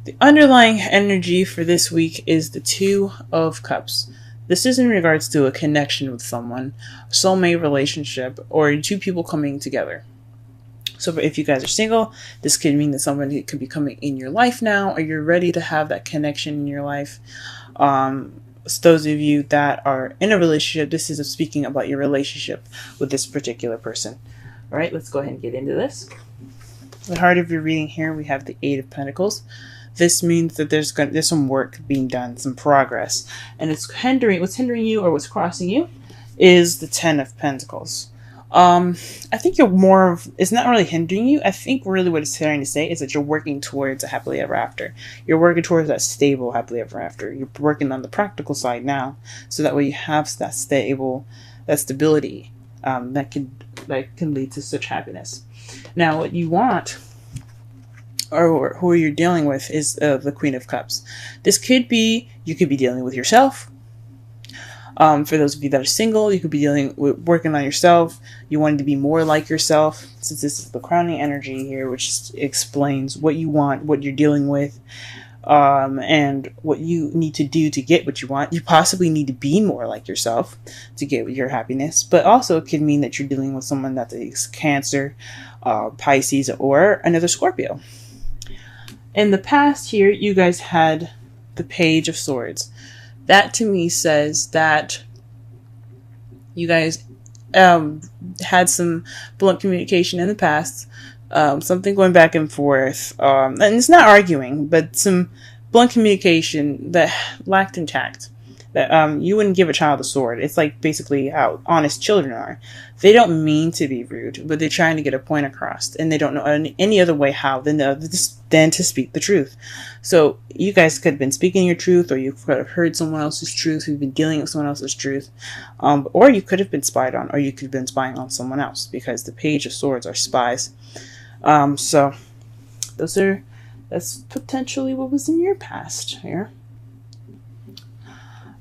The underlying energy for this week is the Two of Cups. This is in regards to a connection with someone, a soulmate relationship, or two people coming together. So if you guys are single, this could mean that somebody could be coming in your life now, or you're ready to have that connection in your life. So those of you that are in a relationship, this is speaking about your relationship with this particular person. All right, let's go ahead and get into this. The heart of your reading here, we have the Eight of Pentacles. This means that there's some work being done, some progress, and what's hindering you or what's crossing you is the Ten of Pentacles. I think it's not really hindering you. I think really what it's trying to say is that you're working towards a happily ever after. You're working towards that stable happily ever after. You're working on the practical side now, so that way you have that stability that can lead to such happiness. Now, what you want, or who you're dealing with, is the Queen of Cups. This could be, you could be dealing with yourself. For those of you that are single, you could be working on yourself. You want to be more like yourself, since this is the crowning energy here, which explains what you want, what you're dealing with, and what you need to do to get what you want. You possibly need to be more like yourself to get your happiness, but also it could mean that you're dealing with someone that is Cancer, Pisces, or another Scorpio. In the past here, you guys had the Page of Swords. That to me says that you guys had some blunt communication in the past, something going back and forth, and it's not arguing, but some blunt communication that lacked in tact. That you wouldn't give a child a sword. It's like basically how honest children are. They don't mean to be rude, but they're trying to get a point across, and they don't know any other way how than to speak the truth. So you guys could have been speaking your truth, or you could have heard someone else's truth. You've been dealing with someone else's truth, or you could have been spied on, or you could have been spying on someone else, because the Page of Swords are spies. So that's potentially what was in your past here.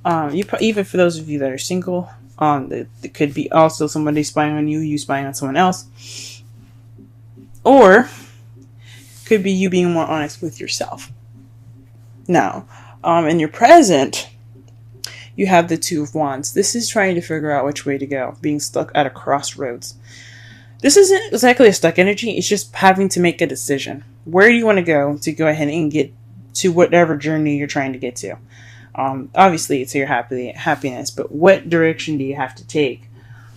Even for those of you that are single, it could be also somebody spying on you, you spying on someone else, or could be you being more honest with yourself. Now, in your present, you have the Two of Wands. This is trying to figure out which way to go, being stuck at a crossroads. This isn't exactly a stuck energy, it's just having to make a decision. Where do you want to go ahead and get to whatever journey you're trying to get to? Obviously it's your happiness, but what direction do you have to take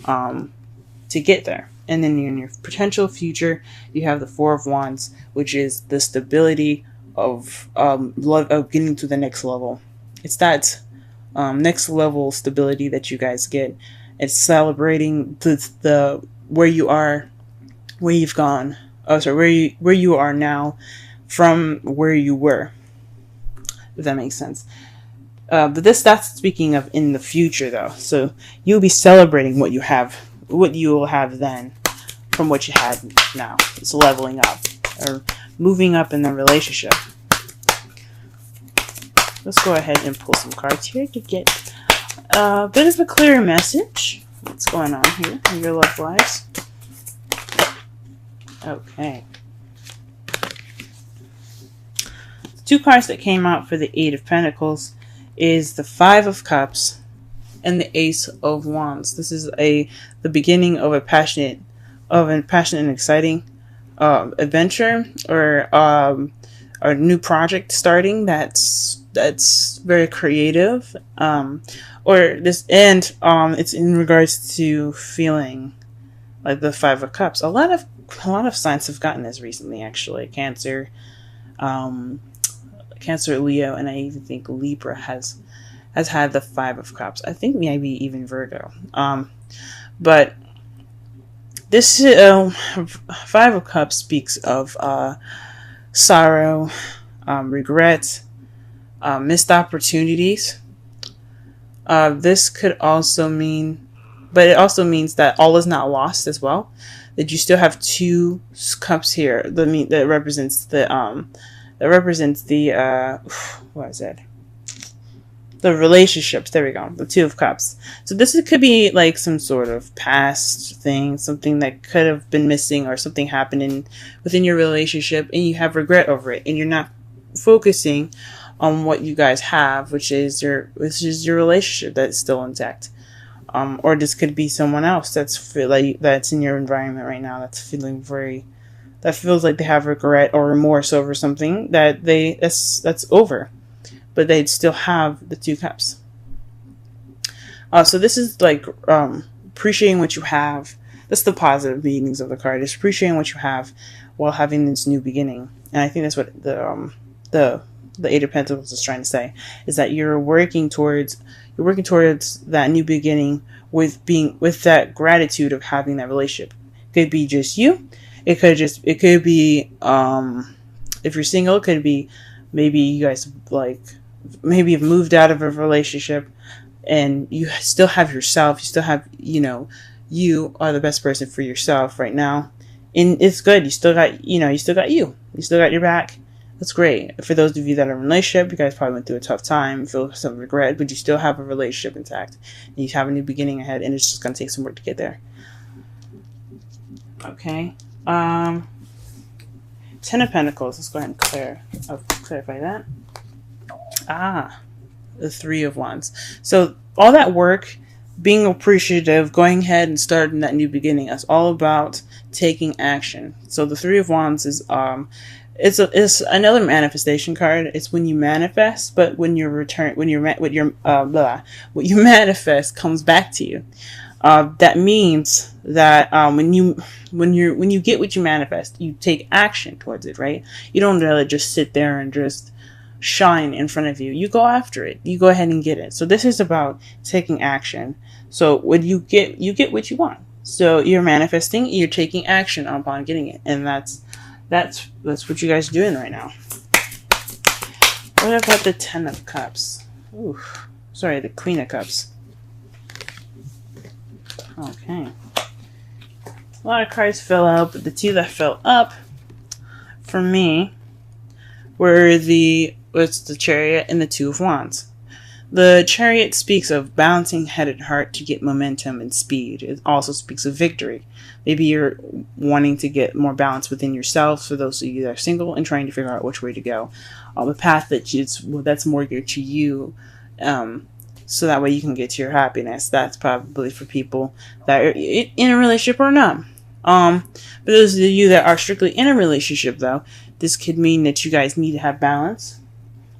to get there? And then in your potential future, you have the Four of Wands, which is the stability of getting to the next level. It's that next level stability that you guys get. It's celebrating the where you are, where you've gone. Where you are now from where you were. If that makes sense. But that's speaking of in the future, though. So you'll be celebrating what you will have then from what you had now. It's leveling up or moving up in the relationship. Let's go ahead and pull some cards here to get a bit of a clearer message. What's going on here in your love lives? Okay. The two cards that came out for the Eight of Pentacles is the Five of Cups and the Ace of Wands. This is the beginning of a passionate and exciting adventure, or a new project starting that's very creative, it's in regards to feeling like the Five of Cups. A lot of signs have gotten this recently, actually. Cancer, Leo, and I even think Libra has had the Five of Cups. I think maybe even Virgo. But this Five of Cups speaks of sorrow, regret, missed opportunities. This could also mean, but it also means that all is not lost as well. That you still have two cups here. That represents the what is it? The relationships. There we go. The Two of Cups. So this could be like some sort of past thing, something that could have been missing, or something happening within your relationship, and you have regret over it, and you're not focusing on what you guys have, which is your relationship that's still intact. Or this could be someone else that's in your environment right now that feels like they have regret or remorse over something that's over, but they'd still have the 2 cups. So this is like appreciating what you have. That's the positive meanings of the card. Is appreciating what you have while having this new beginning. And I think that's what the Eight of Pentacles is trying to say, is that you're working towards that new beginning with that gratitude of having that relationship. It could be just you. It could be if you're single, it could be maybe you guys maybe you've moved out of a relationship and you still have yourself. You still have, you are the best person for yourself right now. And it's good. You still got you still got your back. That's great. For those of you that are in a relationship, you guys probably went through a tough time, feel some regret, but you still have a relationship intact. And you have a new beginning ahead, and it's just going to take some work to get there. Okay. 10 of Pentacles. Let's go ahead and clarify that. The 3 of Wands. So all that work, being appreciative, going ahead and starting that new beginning, that's all about taking action. So the 3 of Wands is it's another manifestation card. It's when you manifest, but when you manifest comes back to you. That means that when you get what you manifest, you take action towards it, right? You don't really just sit there and just shine in front of you. You go after it. You go ahead and get it. So this is about taking action. So when you get what you want. So you're manifesting, you're taking action upon getting it, and that's what you guys are doing right now. What about the 10 of Cups? Ooh, sorry, the Queen of Cups. Okay. A lot of cards fell out, but the 2 that fell up for me were the Chariot and the 2 of Wands. The Chariot speaks of balancing head and heart to get momentum and speed. It also speaks of victory. Maybe you're wanting to get more balance within yourself, for those of you that are single, and trying to figure out which way to go. The path that's more geared to you, so that way you can get to your happiness. That's probably for people that are in a relationship or not. For those of you that are strictly in a relationship, though, this could mean that you guys need to have balance.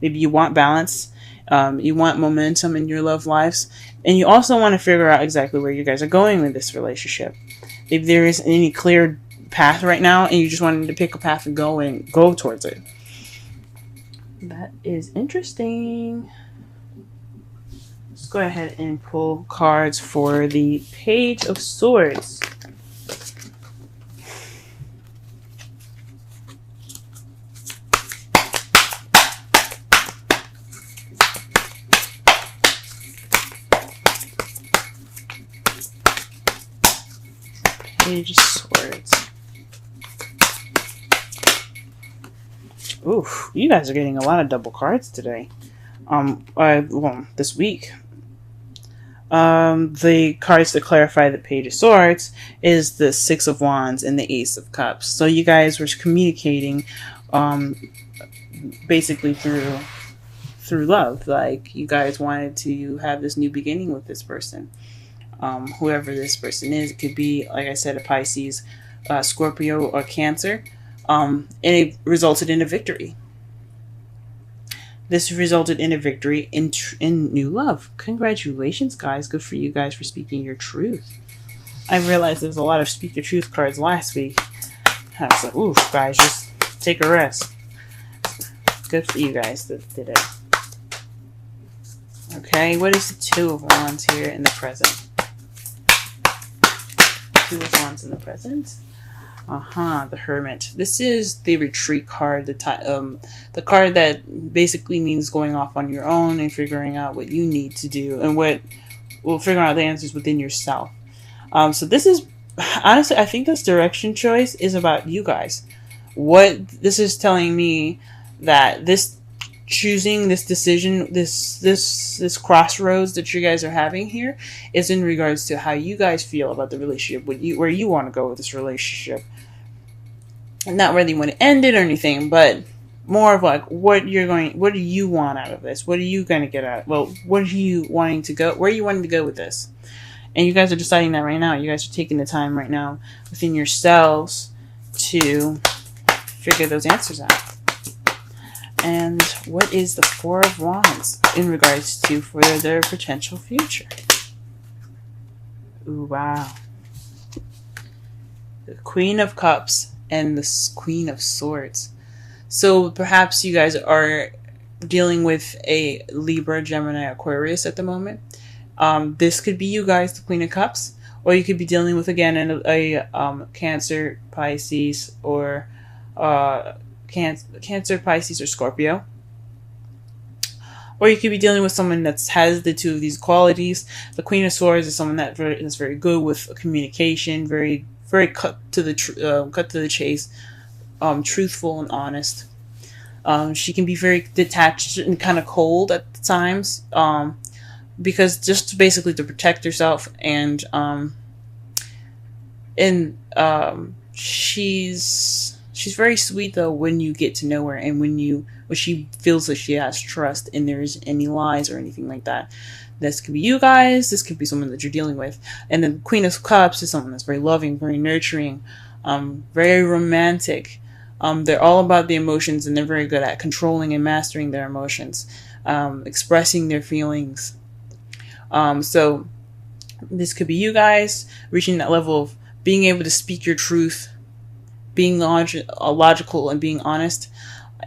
Maybe you want balance. You want momentum in your love lives. And you also want to figure out exactly where you guys are going with this relationship. If there isn't any clear path right now and you just wanted to pick a path and go towards it. That is interesting. Let's go ahead and pull cards for the Page of Swords. Page of Swords. Ooh, you guys are getting a lot of double cards today. This week. The cards to clarify the Page of Swords is the 6 of Wands and the Ace of Cups. So you guys were communicating, basically through love. Like, you guys wanted to have this new beginning with this person. Whoever this person is. It could be, like I said, a Pisces, Scorpio, or Cancer. And it resulted in a victory. This resulted in a victory in new love. Congratulations, guys. Good for you guys for speaking your truth. I realized there was a lot of speak your truth cards last week. I was like, oof, guys, just take a rest. Good for you guys that did it. Okay, what is the 2 of Wands here in the present? 2 of Wands in the present. The Hermit. This is the retreat card, the card that basically means going off on your own and figuring out what you need to do and figuring out the answers within yourself. So this is, honestly, I think this direction choice is about you guys. What this is telling me, that this choosing, this decision, this crossroads that you guys are having here is in regards to how you guys feel about the relationship, where you want to go with this relationship. And not whether you want to end it or anything, but more of like what do you want out of this? What are you going to get out? Well, what are you wanting to go? Where are you wanting to go with this? And you guys are deciding that right now. You guys are taking the time right now within yourselves to figure those answers out. And what is the Four of Wands in regards to for their potential future? Ooh, wow. The Queen of Cups and the Queen of Swords. So perhaps you guys are dealing with a Libra, Gemini, Aquarius at the moment. This could be you guys, the Queen of Cups, or you could be dealing with, again, a Cancer, Pisces, or Cancer, Pisces, or Scorpio. Or you could be dealing with someone that has the two of these qualities. The Queen of Swords is someone that is very good with communication, very cut to the chase, truthful and honest. She can be very detached and kind of cold at times, because just basically to protect herself, and she's very sweet though when you get to know her, and when she feels that she has trust and there's any lies or anything like that. This could be you guys. This could be someone that you're dealing with. And then Queen of Cups is someone that's very loving, very nurturing, very romantic. They're all about the emotions, and they're very good at controlling and mastering their emotions, expressing their feelings. So this could be you guys reaching that level of being able to speak your truth, being logical and being honest,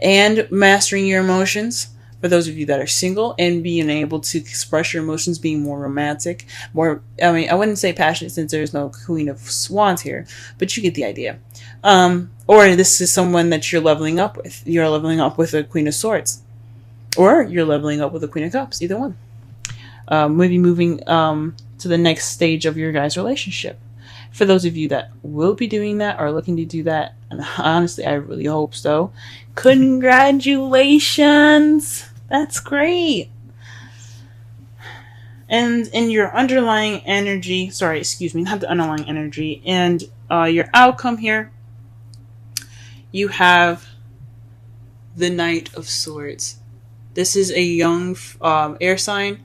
and mastering your emotions. For those of you that are single, and being able to express your emotions, being more romantic, I wouldn't say passionate since there's no Queen of Wands here, but you get the idea. Or this is someone that you're leveling up with. You're leveling up with a Queen of Swords, or you're leveling up with a Queen of Cups, either one. Maybe moving to the next stage of your guys' relationship. For those of you that will be doing that or looking to do that, and honestly, I really hope so, congratulations! That's great! And in your underlying energy, not the underlying energy, and your outcome here, you have the Knight of Swords. This is a young air sign,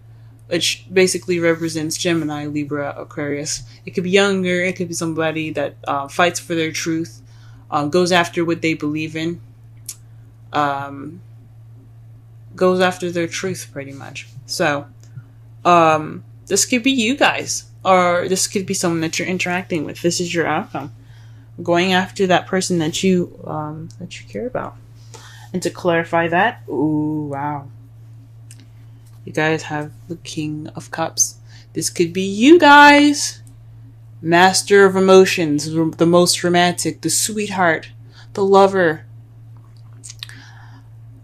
which basically represents Gemini, Libra, Aquarius. It could be younger. It could be somebody that fights for their truth, goes after what they believe in, goes after their truth, pretty much. So, this could be you guys, or this could be someone that you're interacting with. This is your outcome, going after that person that you care about. And to clarify that, ooh, wow. You guys have the King of Cups. This could be you guys. Master of emotions, the most romantic, the sweetheart, the lover.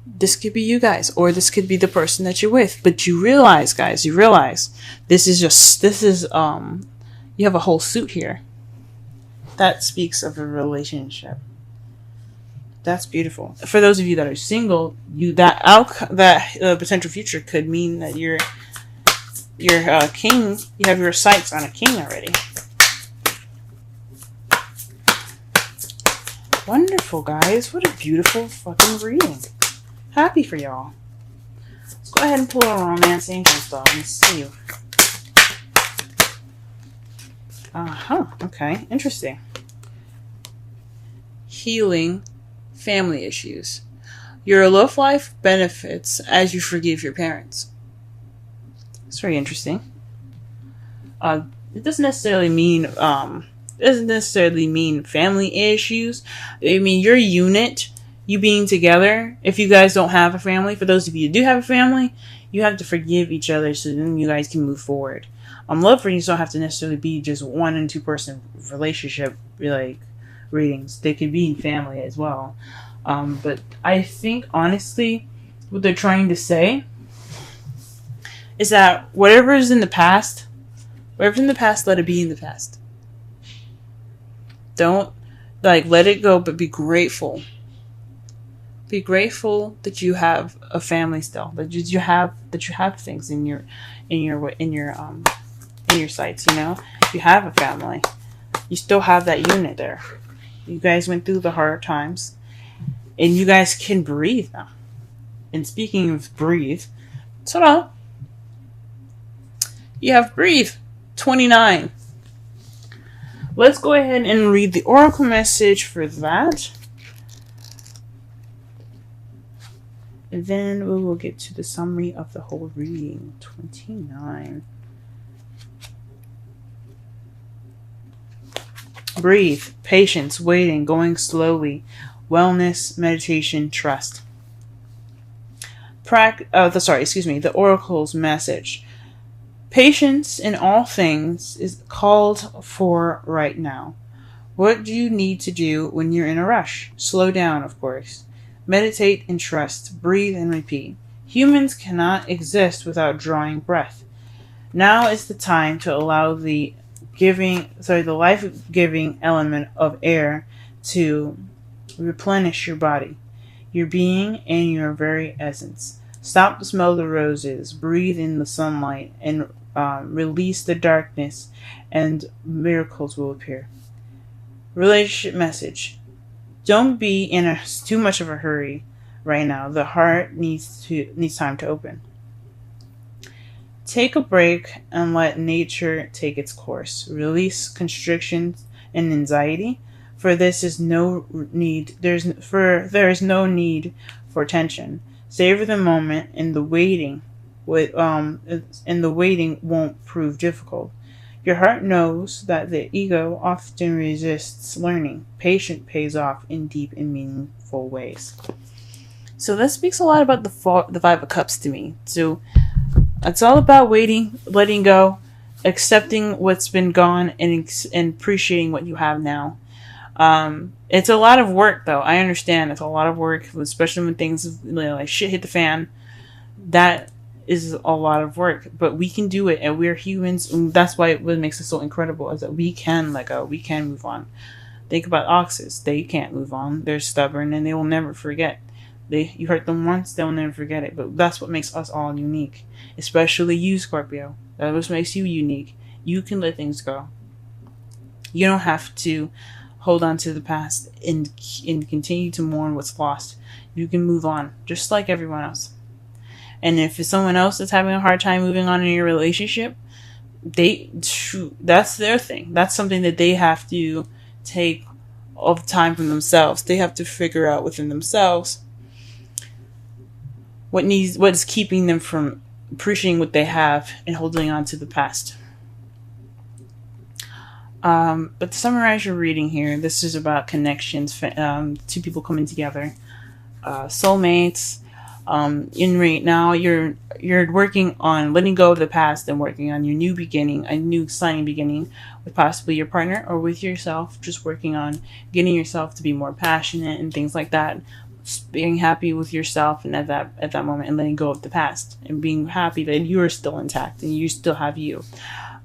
This could be you guys, or this could be the person that you're with. But you realize, guys, you have a whole suit here. That speaks of a relationship. That's beautiful. For those of you that are single, that potential future could mean that you're king. You have your sights on a king already. Wonderful, guys. What a beautiful fucking reading. Happy for y'all. Let's go ahead and pull a romance angel style and see you. Okay. Interesting. Healing family issues. Your love life benefits as you forgive your parents. It's very interesting. It doesn't necessarily mean family issues. I mean your unit, you being together. If you guys don't have a family, for those of you who do have a family, you have to forgive each other so then you guys can move forward. Love readings don't have to necessarily be just 1 and 2 person relationship readings. They could be in family as well. But I think honestly what they're trying to say is that whatever is in the past, let it be in the past. Don't let it go, but be grateful. Be grateful that you have a family still. That you have things in your sights. If you have a family, you still have that unit there. You guys went through the hard times, And you guys can breathe now. And speaking of breathe, ta-da! You have breathe 29. Let's go ahead and read the oracle message for that. And then we will get to the summary of the whole reading. 29. Breathe, patience, waiting, going slowly, wellness, meditation, trust. The oracle's message. Patience in all things is called for right now. What do you need to do when you're in a rush? Slow down, of course. Meditate and trust. Breathe and repeat. Humans cannot exist without drawing breath. Now is the time to allow the life-giving element of air to replenish your body, your being, and your very essence. Stop to smell the roses, breathe in the sunlight, and release the darkness, and miracles will appear. Relationship message. Don't be in too much of a hurry right now. The heart needs time to open. Take a break and let nature take its course. Release constrictions and anxiety, for there is no need for tension. Savor the moment, and the waiting won't prove difficult. Your heart knows that the ego often resists learning. Patience pays off in deep and meaningful ways. So that speaks a lot about the Five of Cups to me. So it's all about waiting, letting go, accepting what's been gone, and appreciating what you have now. It's a lot of work, though. I understand it's a lot of work, especially when things like shit hit the fan. That is a lot of work, but we can do it, and we're humans, and that's why what makes us so incredible is that we can let go, we can move on. Think about oxes. They can't move on. They're stubborn, and they will never forget. You hurt them once, they'll never forget it. But that's what makes us all unique, especially you, Scorpio. That what makes you unique. You can let things go. You don't have to hold on to the past and continue to mourn what's lost. You can move on, just like everyone else. And if it's someone else that's having a hard time moving on in your relationship, that's their thing. That's something that they have to take all the time from themselves. They have to figure out within themselves what is keeping them from appreciating what they have and holding on to the past. But to summarize your reading here, this is about connections, two people coming together, soulmates. Right now, you're working on letting go of the past and working on your new beginning, a new exciting beginning with possibly your partner or with yourself. Just working on getting yourself to be more passionate and things like that. Being happy with yourself and at that moment, and letting go of the past and being happy that you are still intact and you still have you.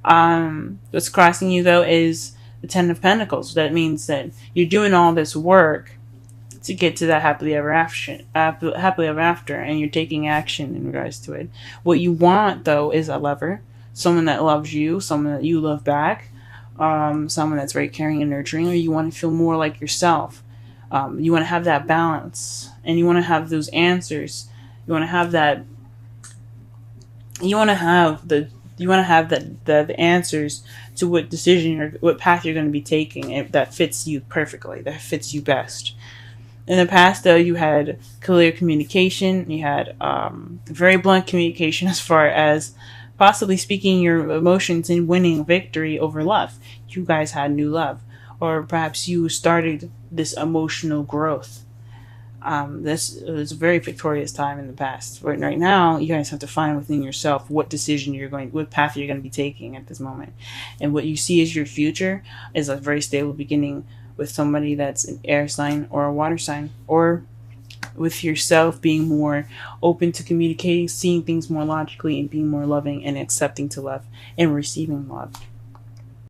What's crossing you though is the Ten of Pentacles. That means that you're doing all this work to get to that happily ever after, and you're taking action in regards to it. What you want though is a lover, someone that loves you, someone that you love back, someone that's very caring and nurturing, or you want to feel more like yourself. You want to have that balance, and you want to have those answers. You want to have that. You want to have the answers to what decision or what path you're going to be taking that fits you perfectly, that fits you best. In the past, though, you had clear communication. You had very blunt communication as far as possibly speaking your emotions and winning victory over love. You guys had new love. Or perhaps you started this emotional growth. This was a very victorious time in the past. But right now, you guys have to find within yourself what path you're going to be taking at this moment. And what you see as your future is a very stable beginning with somebody that's an air sign or a water sign, or with yourself being more open to communicating, seeing things more logically, and being more loving and accepting to love and receiving love.